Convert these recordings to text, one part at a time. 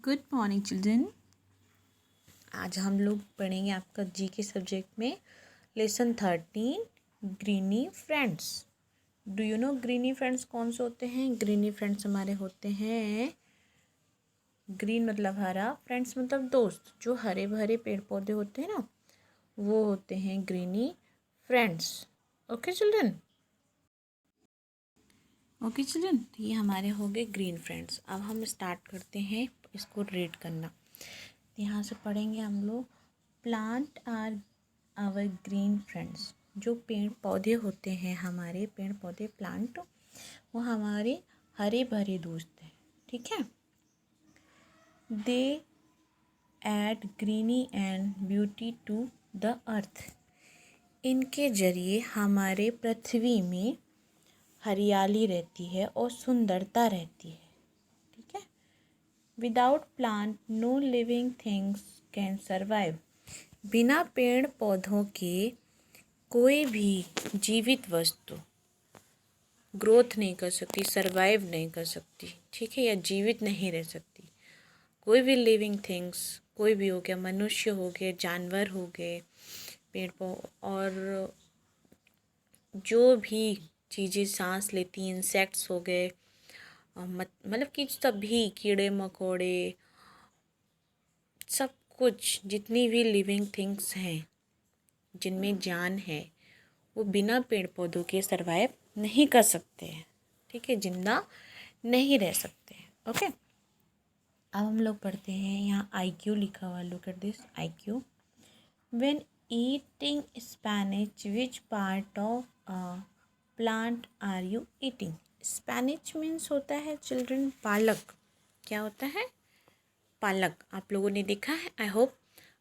Good morning children. आज हम लोग पढ़ेंगे आपका जी के सब्जेक्ट में lesson 13 greeny friends. Do you know greeny friends कौन से होते हैं? ग्रीनी फ्रेंड्स हमारे होते हैं, ग्रीन मतलब हरा, फ्रेंड्स मतलब दोस्त। जो हरे भरे पेड़ पौधे होते हैं ना, वो होते हैं greeny friends. Okay children, okay children, तो ये हमारे हो गए ग्रीन फ्रेंड्स। अब हम स्टार्ट करते हैं इसको रीड करना। यहाँ से पढ़ेंगे हम लोग, plant are our green friends. जो पेड़ पौधे होते हैं, हमारे पेड़ पौधे प्लांट, वो हमारे हरे भरे दोस्त हैं। ठीक है। They add greeny and beauty to the earth. इनके जरिए हमारे पृथ्वी में हरियाली रहती है और सुंदरता रहती है। ठीक है। Without plant no living things can survive. बिना पेड़ पौधों के कोई भी जीवित वस्तु ग्रोथ नहीं कर सकती, सरवाइव नहीं कर सकती। ठीक है, या जीवित नहीं रह सकती। कोई भी लिविंग थिंग्स, कोई भी हो गया, मनुष्य हो गए, जानवर हो गए, पेड़ पौधे और जो भी चीज़ें सांस लेती, इंसेक्ट्स हो गए, मतलब कि सभी कीड़े मकोड़े, सब कुछ जितनी भी लिविंग थिंग्स हैं जिनमें जान है, वो बिना पेड़ पौधों के सरवाइव नहीं कर सकते हैं। ठीक है, जिंदा नहीं रह सकते हैं। ओके, अब हम लोग पढ़ते हैं। यहाँ IQ लिखा हुआ, look at this IQ। When eating spinach which part of a plant are you eating? Spinach means होता है चिल्ड्रन पालक। क्या होता है? पालक। आप लोगों ने देखा है, आई होप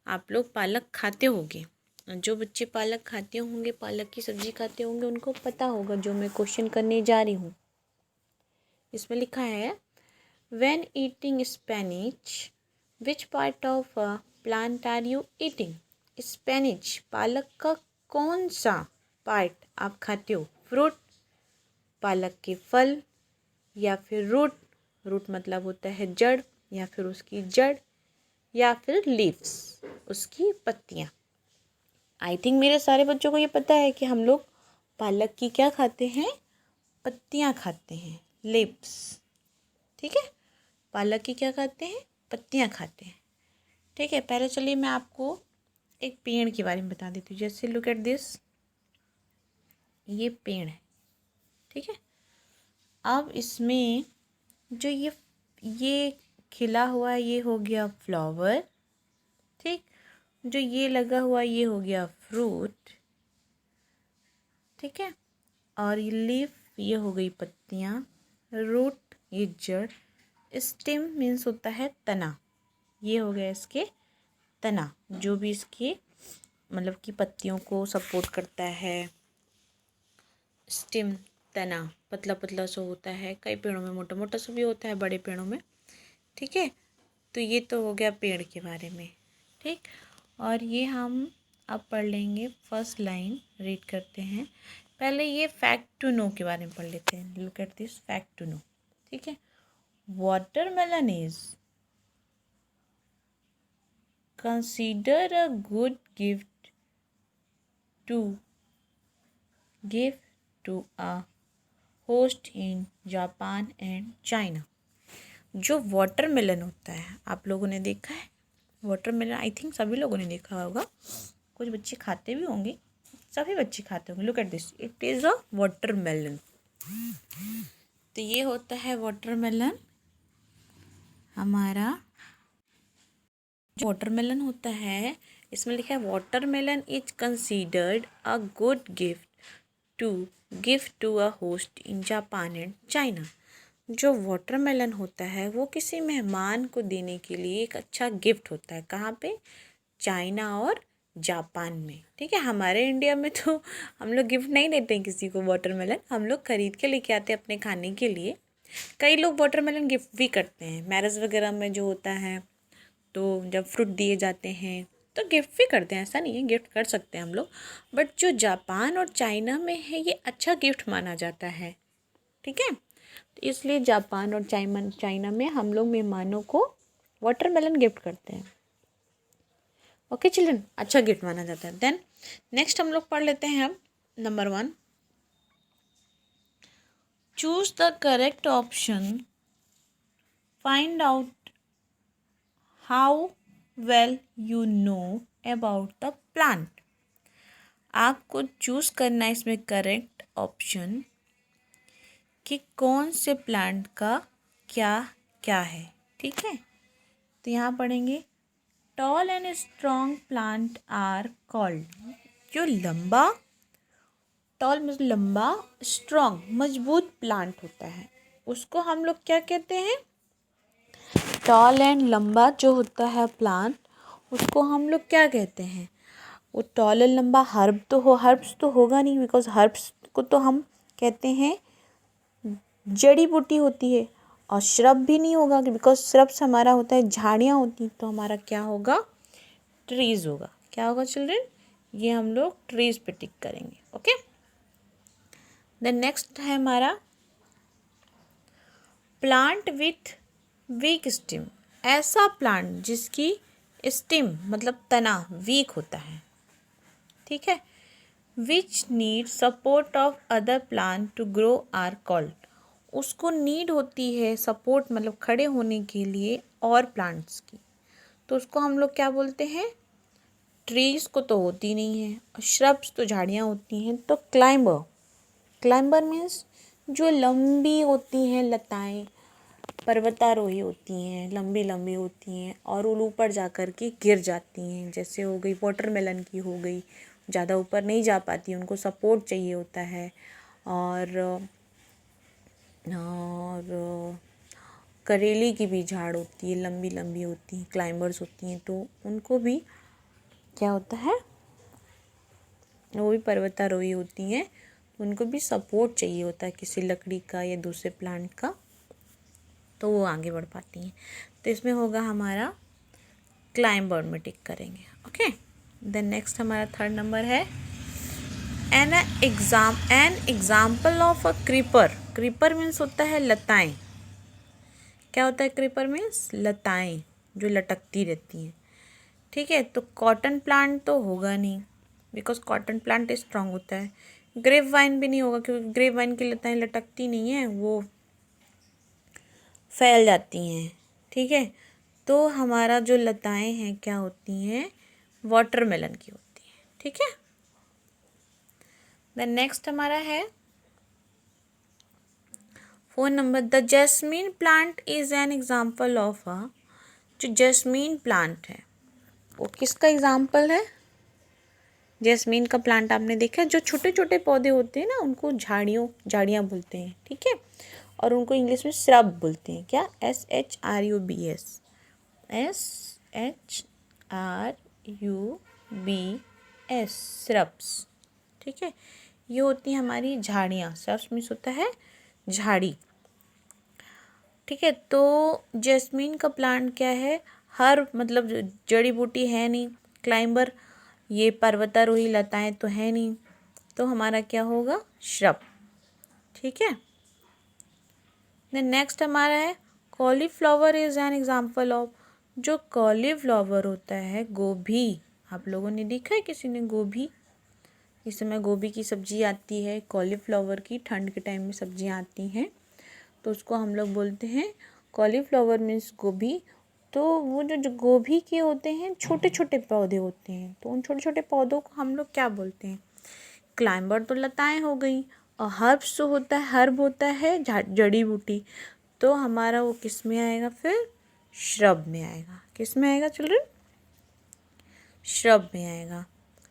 आप लोग पालक खाते होंगे। जो बच्चे पालक खाते होंगे, पालक की सब्जी खाते होंगे, उनको पता होगा जो मैं क्वेश्चन करने जा रही हूँ। इसमें लिखा है, when eating spinach which part of a plant are you eating? Spinach, पालक का कौन सा पार्ट आप खाते हो? फ्रूट, पालक के फल, या फिर रूट। रूट मतलब होता है जड़, या फिर उसकी जड़, या फिर लीव्स, उसकी पत्तियाँ। आई थिंक मेरे सारे बच्चों को ये पता है कि हम लोग पालक की क्या खाते हैं? पत्तियाँ खाते हैं, लीव्स। ठीक है, पालक की क्या खाते हैं? पत्तियाँ खाते हैं। ठीक है, पहले चलिए मैं आपको एक पेड़ के बारे में बता देती हूँ। जैसे लुक एट दिस, ये पेड़ है। ठीक है, अब इसमें जो ये खिला हुआ, ये हो गया फ्लावर। ठीक, जो ये लगा हुआ, ये हो गया फ्रूट। ठीक है, और ये लीफ, ये हो गई पत्तियाँ। रूट, ये जड़। स्टेम मीन्स होता है तना। ये हो गया इसके तना, जो भी इसके मतलब कि पत्तियों को सपोर्ट करता है। स्टेम, तना पतला पतला सा होता है, कई पेड़ों में मोटा मोटा सा भी होता है, बड़े पेड़ों में। ठीक है, तो ये तो हो गया पेड़ के बारे में। ठीक, और ये हम अब पढ़ लेंगे। फर्स्ट लाइन रीड करते हैं। पहले ये फैक्ट टू नो के बारे में पढ़ लेते हैं। Look at this fact to know. ठीक है, watermelon is consider a good gift to give to a host in Japan and China. जो वाटरमेलन होता है, आप लोगों ने देखा है वाटरमेलन? आई थिंक सभी लोगों ने देखा होगा, कुछ बच्चे खाते भी होंगे, सभी बच्चे खाते होंगे। Look at this, it is a watermelon. तो ये होता है वाटरमेलन। हमारा जो वाटरमेलन होता है, इसमें लिखा है watermelon is considered a good gift to give to a host in Japan and China. जो वाटरमेलन होता है, वो किसी मेहमान को देने के लिए एक अच्छा गिफ्ट होता है। कहाँ पे? चाइना और जापान में। ठीक है, हमारे इंडिया में तो हम लोग गिफ्ट नहीं देते हैं किसी को वाटरमेलन, हम लोग खरीद के लेके आते हैं अपने खाने के लिए। कई लोग वाटरमेलन गिफ्ट भी करते हैं, मैरिज वगैरह में जो होता है, तो जब फ्रूट दिए जाते हैं तो गिफ्ट भी करते हैं, ऐसा नहीं है, गिफ्ट कर सकते हैं हम लोग। बट जो जापान और चाइना में है, ये अच्छा गिफ्ट माना जाता है। ठीक है, तो इसलिए जापान और चाइना में हम लोग मेहमानों को वाटरमेलन गिफ्ट करते हैं। ओके चिल्ड्रन, अच्छा गिफ्ट माना जाता है। देन नेक्स्ट हम लोग पढ़ लेते हैं अब number 1, choose the correct option, find out how well you know about the plant. आपको चूज करना है इसमें करेक्ट ऑप्शन कि कौन से प्लांट का क्या क्या है। ठीक है, तो यहाँ पढ़ेंगे tall and strong plant are called. जो लंबा, टॉल मतलब लंबा, स्ट्रॉन्ग मजबूत प्लांट होता है उसको हम लोग क्या कहते हैं? टॉल एंड लंबा जो होता है प्लांट उसको हम लोग क्या कहते हैं? वो टॉल एंड लंबा हर्ब्स तो होगा नहीं, बिकॉज हर्ब्स को तो हम कहते हैं जड़ी बूटी होती है, और श्रब भी नहीं होगा बिकॉज श्रब्स हमारा होता है झाड़ियाँ होती हैं, तो हमारा क्या होगा? ट्रीज होगा। क्या होगा चिल्ड्रन? ये हम लोग ट्रीज पे टिक करेंगे। ओके, देन नेक्स्ट है हमारा प्लांट विथ वीक स्टिम। ऐसा प्लांट जिसकी स्टिम मतलब तना वीक होता है। ठीक है, which need support of other plant to grow are called. उसको नीड होती है सपोर्ट मतलब खड़े होने के लिए और प्लांट्स की, तो उसको हम लोग क्या बोलते हैं? ट्रीज को तो होती नहीं है, और श्रब्स तो झाड़ियाँ होती हैं, तो क्लाइंबर। क्लाइंबर मीन्स जो लंबी होती हैं लताएं, पर्वतारोही होती हैं, लंबी लंबी होती हैं और वो ऊपर जा कर के गिर जाती हैं। जैसे हो गई वाटरमेलन की हो गई, ज़्यादा ऊपर नहीं जा पाती, उनको सपोर्ट चाहिए होता है। और करेली की भी झाड़ होती है, लंबी लंबी होती हैं, क्लाइंबर्स होती हैं, तो उनको भी क्या होता है? वो भी पर्वतारोही होती हैं, तो उनको भी सपोर्ट चाहिए होता है किसी लकड़ी का या दूसरे प्लांट का, तो वो आगे बढ़ पाती हैं। तो इसमें होगा हमारा क्लाइंबर में टिक करेंगे। ओके, देन नेक्स्ट हमारा 3rd नंबर है an example of a creeper. Creeper means होता है लताएं। क्या होता है क्रीपर मीन्स? लताएं जो लटकती रहती हैं। ठीक है, तो कॉटन प्लांट तो होगा नहीं बिकॉज कॉटन प्लांट स्ट्रांग होता है। ग्रेप वाइन भी नहीं होगा क्योंकि ग्रेप वाइन की लताएं लटकती नहीं हैं, वो फैल जाती हैं। ठीक है, तो हमारा जो लताएं हैं क्या होती हैं? वाटरमेलन की होती हैं। ठीक है, देन नेक्स्ट हमारा है 4 number, the jasmine plant is an example of a. जो जैस्मीन प्लांट है वो किसका एग्जाम्पल है? जैस्मीन का प्लांट आपने देखा है, जो छोटे छोटे पौधे होते हैं ना उनको झाड़ियाँ बोलते हैं। ठीक है, और उनको इंग्लिश में श्रब बोलते हैं। क्या? SHRUBS, SHRUBS, shrubs. ठीक है, ये होती है हमारी झाड़ियाँ। श्रब्स मीन्स होता है झाड़ी। ठीक है, तो जैस्मीन का प्लांट क्या है? हर मतलब जड़ी बूटी है नहीं, क्लाइंबर ये पर्वतारोही लताएं तो है नहीं, तो हमारा क्या होगा? श्रब। ठीक है, देन नेक्स्ट हमारा है cauliflower is an example of. जो कॉलीफ्लावर होता है, गोभी, आप लोगों ने देखा है किसी ने गोभी? इस समय गोभी की सब्जी आती है, कॉलीफ्लावर की ठंड के टाइम में सब्जियां आती हैं, तो उसको हम लोग बोलते हैं कॉलीफ्लावर मीन्स गोभी। तो वो जो गोभी के होते हैं छोटे छोटे पौधे होते हैं, तो उन छोटे छोटे पौधों को हम लोग क्या बोलते हैं? क्लाइंबर तो लताएं हो गई, और हर्ब्स जो होता है, हर्ब होता है जड़ी बूटी, तो हमारा वो किस में आएगा? फिर श्रब में आएगा। किस में आएगा चिल्ड्रन? श्रब में आएगा।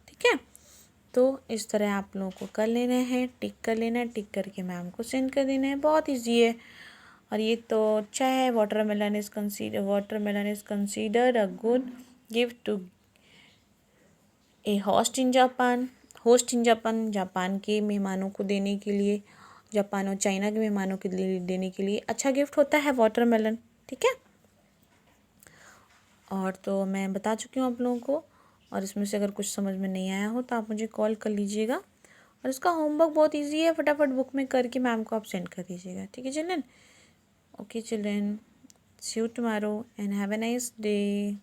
ठीक है, तो इस तरह आप लोगों को कर लेना है, टिक कर लेना है, टिक करके मैम को सेंड कर देना है। बहुत ईजी है, और ये तो अच्छा है। Watermelon is considered a good gift to a host in Japan. Japan के मेहमानों को देने के लिए, जापान और चाइना के मेहमानों के लिए देने के लिए अच्छा गिफ्ट होता है वाटरमेलन। ठीक है, और तो मैं बता चुकी हूँ आप लोगों को, और इसमें से अगर कुछ समझ में नहीं आया हो तो आप मुझे कॉल कर लीजिएगा, और इसका होमवर्क बहुत ईजी है, फटाफट बुक में करके मैम को आप सेंड कर दीजिएगा। ठीक है children? Okay children, See you tomorrow and have a nice day.